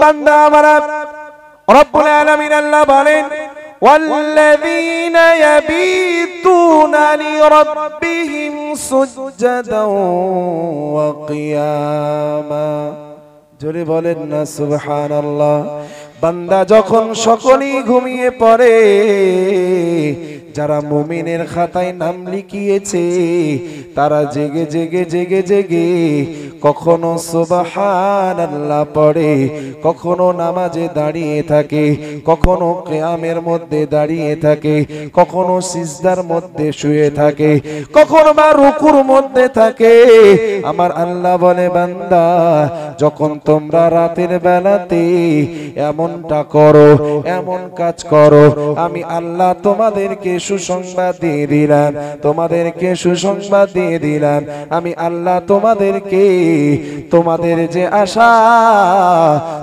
বান্দা আমারা রব্বুল আলামিন আল্লাহ বলেন والذين يبيتون لربهم سجدا وقياما জোরে বলেন না সুবহানাল্লাহ। বান্দা যখন সকলেই ঘুমিয়ে পড়ে, যারা মুমিনের খাতায় নাম লিখিয়েছে তারা জেগে জেগে জেগে জেগে কখনো সুবহানাল্লাহ পড়ে, কখনো নামাজে দাঁড়িয়ে থাকে, কখনো কিয়ামের মধ্যে দাঁড়িয়ে থাকে, কখনো সিজদার মধ্যে শুয়ে থাকে, কখনো বা রুকুর মধ্যে থাকে। আমার আল্লাহ বলে বান্দা যখন তোমরা রাতের বেলাতে এমনটা করো, এমন কাজ করো, আমি আল্লাহ তোমাদেরকে সুসংবাদ দিয়ে দিলাম, তোমাদেরকে সুসংবাদ দিয়ে দিলাম। আমি আল্লাহ তোমাদেরকে তোমাদের যে আশা,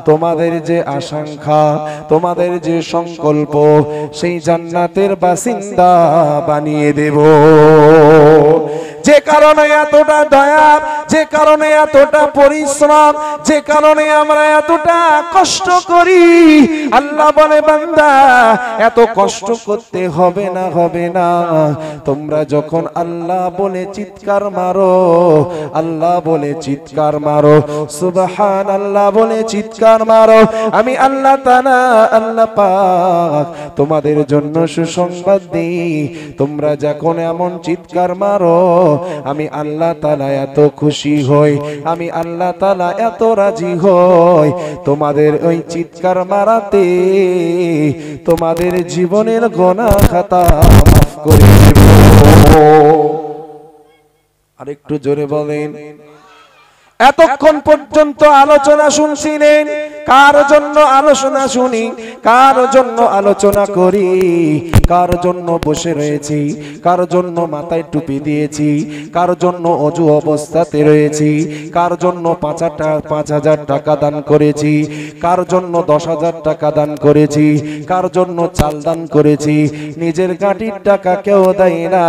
তোমাদের যে আকাঙ্ক্ষা, তোমাদের যে সংকল্প, সেই জান্নাতের বাসিন্দা বানিয়ে দেব। যে কারণে এতটা দয়া, যে কারণে এতটা পরিশ্রম, যে কারণে আমরা এতটা কষ্ট করি, আল্লাহ বলে বান্দা এত কষ্ট করতে হবে না, হবে না। তোমরা যখন আল্লাহ বলে চিৎকার মারো, আল্লাহ বলে চিৎকার মারো, সুবহানাল্লাহ বলে চিৎকার মারো, আমি আল্লাহ তাআলা আল্লাহ পাক তোমাদের জন্য সুসংবাদ দিই। তোমরা যখন এমন চিৎকার মারো, আমি আল্লাহ তাআলা এত খুশি হই, আমি আল্লাহ তাআলা এত রাজি হই, তোমাদের ওই চিৎকার মারাতে তোমাদের জীবনের গুনাহ খাতা মাফ করে দেব। আরেকটু জোরে বলেন। এতক্ষণ পর্যন্ত আলোচনা শুনছিলেন, কার জন্য আলোচনা শুনি, কার জন্য আলোচনা করি, কার জন্য বসে রয়েছি, কার জন্য মাথায় টুপি দিয়েছি, কার জন্য অজু অবস্থাতে রয়েছি, কার জন্য 5,000 টাকা দান করেছি, কার জন্য 10,000 টাকা দান করেছি, কার জন্য চাল দান করেছি, নিজের গাড়ির টাকা কেউ দেয় না,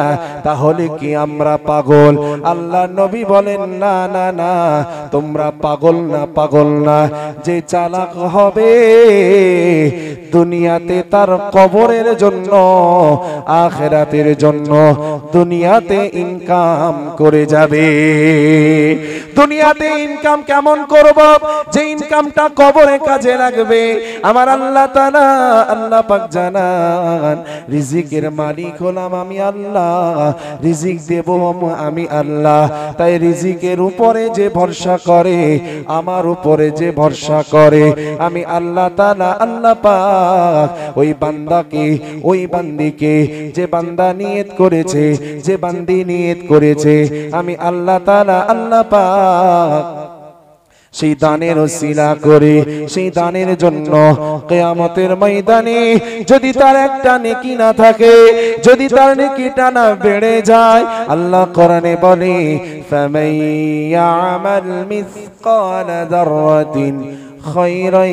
তাহলে কি আমরা পাগল? আল্লাহ নবী বলেন না না না, তোমরা পাগল না, পাগল না। যে চালাক হবে দুনিয়াতে তার কবরের জন্য, আখিরাতের জন্য দুনিয়াতে ইনকাম করে যাবে। দুনিয়াতে ইনকাম কেমন করব? যে ইনকামটা কবরে কাজে লাগবে। আমার আল্লাহ তাআলা আল্লাহ পাক জানান, রিজিকের মালিক হলাম আমি আল্লাহ, রিজিক দেব আমি আল্লাহ। তাই রিজিকের উপরে যে ভরসা করে, আমার উপরে যে ভরসা করে, আমি আল্লাহ তাআলা আল্লাহ পাক ওই বান্দাকে, ওই বান্দিকে, যে বান্দা নিয়ত করেছে, যে বান্দি নিয়ত করেছে, আমি আল্লাহ তাআলা আল্লাহ পাক সেই দানের ওসিলা করে, সেই দানের জন্য কিয়ামতের ময়দানে যদি তার একটা নেকি না থাকে, যদি তার নেকিটা না বেড়ে যায়, আল্লাহ কোরআনে বলে ফামান ইয়ামাল মিসকালা যাররাতিন খায়রান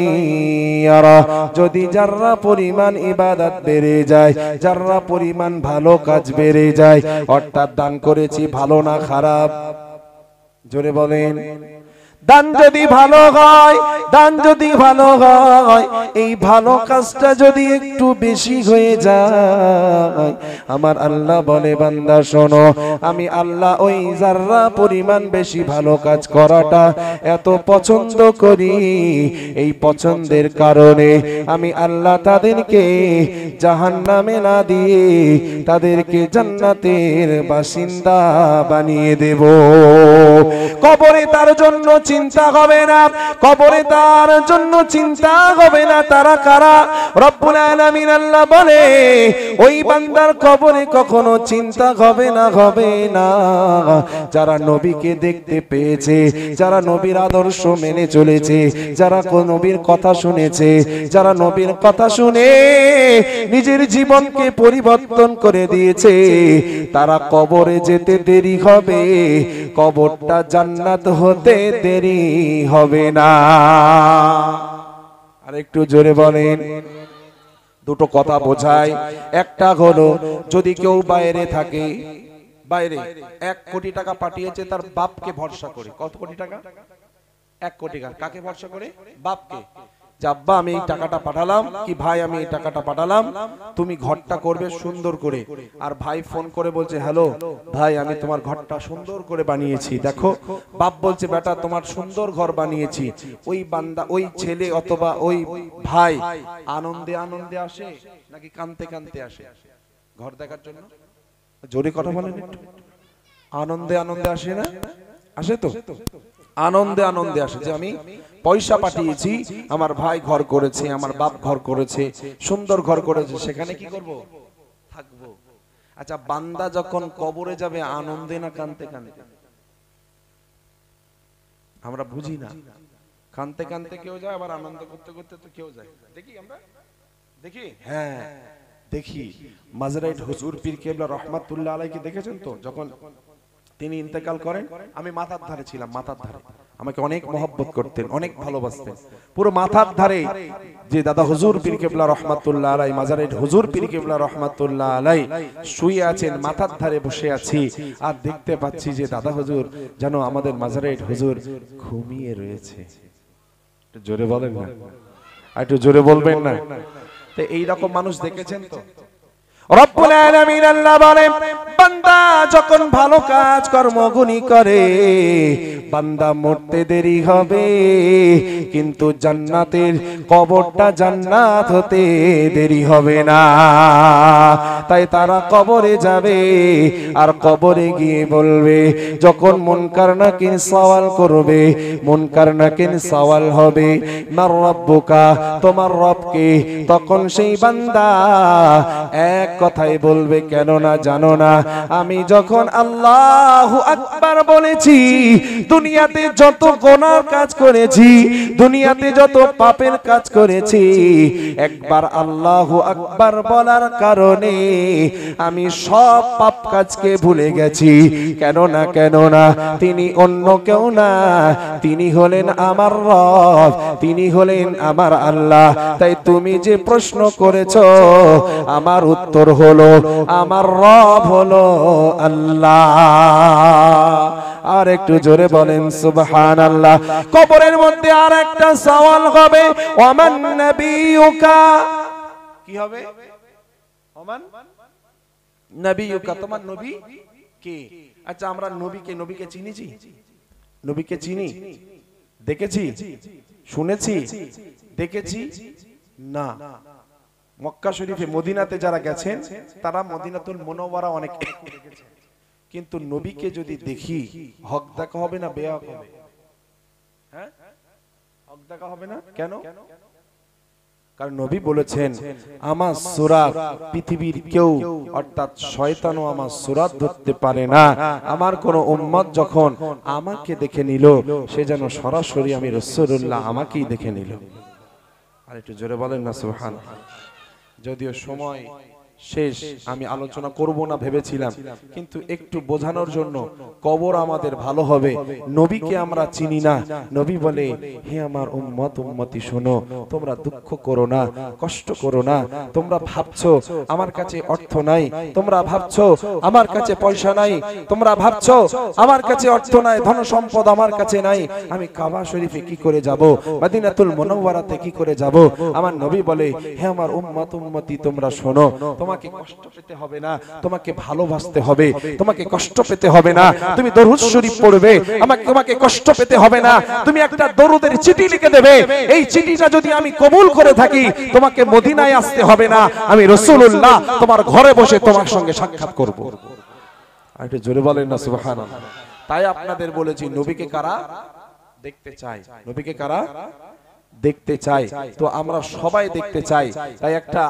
ইয়ারা, যদি যাররা পরিমাণ ইবাদত বেড়ে যায়, যাররা পরিমাণ ভালো কাজ বেড়ে যায়, অর্থাৎ দান করেছি ভালো না খারাপ, জোরে বলেন। দান যদি ভালো হয়, দান যদি ভালো হয়, এই ভালো কাজটা যদি একটু বেশি হয়ে যায়, আমার আল্লাহ বলে বান্দা শোনো, আমি আল্লাহ ওই যাররা পরিমাণ বেশি ভালো কাজ করাটা এত পছন্দ করি। এই পছন্দের কারণে আমি আল্লাহ তাদেরকে জাহান্নামে না দিয়ে তাদেরকে জান্নাতের বাসিন্দা বানিয়ে দেব। কবরে তার জন্য চিন্তা হবে না, কবরে তার জন্য চিন্তা হবে না। তারা কারা? রব্বুল আলামিন আল্লাহ বলে ওই বান্দার কবরে কখনো চিন্তা হবে না, হবে না। যারা নবীকে দেখতে পেয়েছে, যারা নবীর আদর্শ মেনে চলেছে, যারা নবীর কথা শুনেছে, যারা নবীর কথা শুনে নিজের জীবনকে পরিবর্তন করে দিয়েছে, তারা কবরে যেতে দেরি হবে, কবরটা জান্নাত হতে দেরি হবে না। আর একটু জোরে বলেন। দুটো কথা বোঝায়। একটা হলো যদি কেউ বাইরে থাকে, বাইরে 1 কোটি টাকা পাঠিয়েছে তার বাপকে ভরসা করে। কত কোটি টাকা? 1 কোটি টাকা। কাকে ভরসা করে? বাপকে। যে আব্বা আমি এই টাকাটা পাঠালাম, কি ভাই আমি এই টাকাটা পাঠালাম, তুমি ঘরটা করবে সুন্দর করে। আর ভাই ফোন করে বলছে হ্যালো ভাই আমি তোমার ঘরটা সুন্দর করে বানিয়েছি, দেখো। বাপ বলছে বেটা তোমার সুন্দর ঘর বানিয়েছি। ওই বান্দা, ওই ছেলে অথবা ওই ভাই আনন্দে আনন্দে আসে নাকি কাঁদতে কাঁদতে আসে ঘর দেখার জন্য? জোরে কথা বলেন একটু। আনন্দে আনন্দে আসে না? আসে তো? আনন্দে আনন্দে আসে যে আমি পয়সা পাঠিয়েছি, আমার ভাই ঘর করেছে, আমার বাপ ঘর করেছে, সুন্দর ঘর করেছে, সেখানে কি করব? থাকবো। আচ্ছা বান্দা যখন কবরে যাবে আনন্দে না কাঁদতে কাঁদতে? আমরা বুঝি না। কাঁদতে কাঁদতে কেউ যায়, আবার আনন্দ করতে করতে তো কেউ যায়। দেখি আমরা, দেখি, হ্যাঁ দেখি। মাজারাইট হুজুর পীর কেবলা রহমাতুল্লাহ আলাইহি দেখেছেন তো? যখন তিনি ইন্তেকাল করেন আমি মাথার ধারে ছিলাম, মাথার ধারে। আমাকে অনেক মহব্বত করতেন, অনেক ভালোবাসতেন। পুরো মাথার ধারে যে দাদা হুজুর পীর কেবলা রহমাতুল্লাহ আলাইহি, মাজারের হুজুর পীর কেবলা রহমাতুল্লাহ আলাইহি শুয়ে আছেন, মাথার ধারে বসে আছি। আর দেখতে পাচ্ছি যে দাদা হুজুর যেন আমাদের মাজারের হুজুর ঘুমিয়ে রয়েছে। একটু জোরে বলেন না, একটু জোরে বলবেন না। তো এইরকম মানুষ দেখেছেন তো? রব্বুল আলামিন আল্লাহ বলেন বান্দা যখন ভালো কাজ কর্মগুনি করে বান্দা মরতে দেরি হবে, কিন্তু জান্নাতের কবরটা জান্নাত হতে দেরি হবে না। তাই তারা কবরে যাবে, আর কবরে গিয়ে বলবে, যখন মুনকার নাকির সওয়াল করবে, মুনকার নাকির সওয়াল হবে মার রব্বুকা, তোমার রবকে, তখন সেই বান্দা এক কথাই বলবে, কেন না জানো না, আমি যখন আল্লাহু আকবার বলেছি, দুনিয়াতে যত গুনাহ কাজ করেছি, দুনিয়াতে যত পাপের কাজ করেছি, একবার আল্লাহু আকবার বলার কারণে আমি সব পাপ কাজকে ভুলে গেছি। কেন না তিনি অন্য কেউ না, তিনি হলেন আমার রব, তিনি হলেন আমার আল্লাহ। তাই তুমি যে প্রশ্ন করেছো, আমার উত্তর হলো আমার রব হলো আল্লাহ। আর একটু জোরে বলেন সুবহানাল্লাহ। কবরের মধ্যে আর একটা সওয়াল হবে, ওমান নবিয়ুকা, কি হবে? ওমান নবিয়ুকা, তোমার নবী কে? আচ্ছা আমরা নবীকে চিনিছি? নবীকে চিনি? দেখেছি? শুনেছি? দেখেছি না। মক্কা শরীফে, মদিনাতে যারা গেছেন তারা মদিনাতুল মুনাওয়ারা অনেক দেখেছেন, কিন্তু নবীকে যদি দেখি হক দেখা হবে না বেহক হবে? হ্যাঁ, হক দেখা হবে না। কেন? কারণ নবী বলেছেন আমার সুরাত পৃথিবীর কেউ অর্থাৎ শয়তানও আমার সুরাত ধরতে পারে না। আমার কোন উম্মত যখন আমাকে দেখে নিল, সে যেন সরাসরি আমি রাসূলুল্লাহ আমাকেই দেখে নিল। আর একটু জোরে বলেন না সুবহানাল্লাহ। যদিও সময় শেষ, আমি আলোচনা করব না ভেবেছিলাম, কিন্তু একটু বোঝানোর জন্য, কবর আমাদের ভালো হবে। নবীকে আমরা চিনি না, নবী বলে হে আমার উম্মত উম্মতি শোনো, তোমরা দুঃখ করো না, কষ্ট করো না। তোমরা ভাবছো আমার কাছে অর্থ নাই, তোমরা ভাবছো আমার কাছে পয়সা নাই, তোমরা ভাবছো আমার কাছে অর্থ নাই, ধন সম্পদ আমার কাছে নাই, আমি কাবা শরীফে কি করে যাব, মদিনাতুল মুনাওয়ারাতে কি করে যাব। আমার নবী বলে হে আমার উম্মত উম্মতি তোমরা শোনো, তোমাকে কষ্ট পেতে হবে না, তোমাকে ভালোবাসতে হবে, তোমাকে কষ্ট পেতে হবে না। তুমি দরুদ শরীফ পড়বে, তোমাকে কষ্ট পেতে হবে না। তুমি একটা দরুদের চিঠি লিখে দেবে, এই চিঠিটা যদি আমি কবুল করে থাকি, তোমাকে মদিনায় আসতে হবে না, আমি রাসূলুল্লাহ তোমার ঘরে বসে তোমার সঙ্গে সাক্ষাৎ করব। আর একটু জোরে বলেন না সুবহানাল্লাহ। তাই আপনাদের বলেছি নবীকে কারা দেখতে চায়, নবীকে কারা দেখতে চায়, তো আমরা সবাই দেখতে চাই। তাই একটা